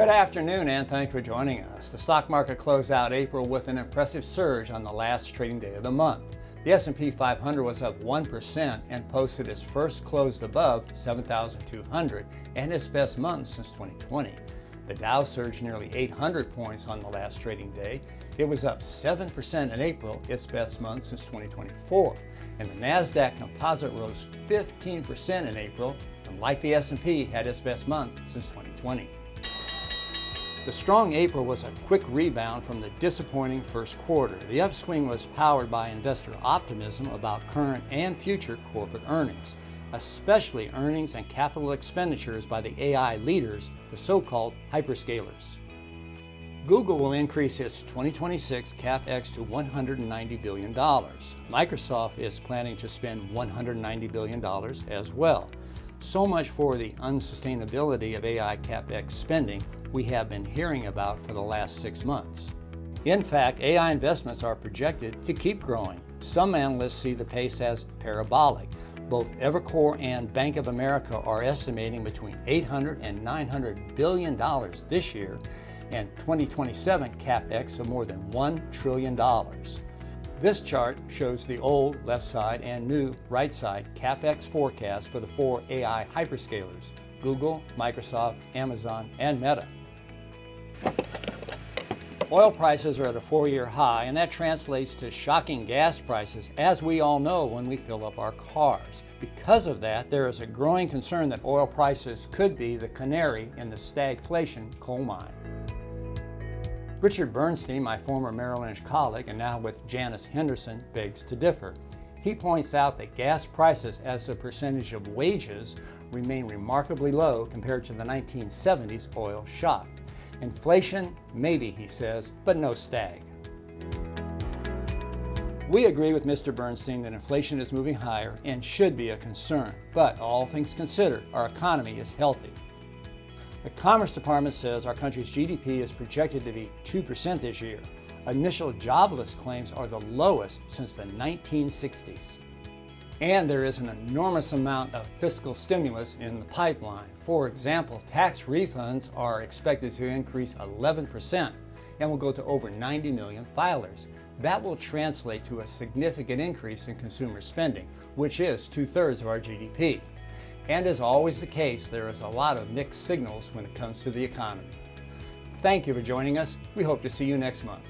Good afternoon and thank you for joining us. The stock market closed out April with an impressive surge on the last trading day of the month. The S&P 500 was up 1% and posted its first close above 7,200 and its best month since 2020. The Dow surged nearly 800 points on the last trading day. It was up 7% in April, its best month since 2024. And the Nasdaq Composite rose 15% in April, and like the S&P, had its best month since 2020. The strong April was a quick rebound from the disappointing first quarter. The upswing was powered by investor optimism about current and future corporate earnings, especially earnings and capital expenditures by the AI leaders, the so-called hyperscalers. Google will increase its 2026 CapEx to $190 billion. Microsoft is planning to spend $190 billion as well. So much for the unsustainability of AI CapEx spending we have been hearing about for the last 6 months. In fact, AI investments are projected to keep growing. Some analysts see the pace as parabolic. Both Evercore and Bank of America are estimating between $800 and $900 billion this year, and 2027 CapEx of more than $1 trillion. This chart shows the old left side and new right side CapEx forecast for the 4 AI hyperscalers: Google, Microsoft, Amazon, and Meta. Oil prices are at a 4-year high, and that translates to shocking gas prices, as we all know when we fill up our cars. Because of that, there is a growing concern that oil prices could be the canary in the stagflation coal mine. Richard Bernstein, my former Merrill Lynch colleague and now with Janus Henderson, begs to differ. He points out that gas prices as a percentage of wages remain remarkably low compared to the 1970s oil shock. Inflation, maybe, he says, but no stag. We agree with Mr. Bernstein that inflation is moving higher and should be a concern, but all things considered, our economy is healthy. The Commerce Department says our country's GDP is projected to be 2% this year. Initial jobless claims are the lowest since the 1960s. And there is an enormous amount of fiscal stimulus in the pipeline. For example, tax refunds are expected to increase 11% and will go to over 90 million filers. That will translate to a significant increase in consumer spending, which is 2/3 of our GDP. And as always the case, there is a lot of mixed signals when it comes to the economy. Thank you for joining us. We hope to see you next month.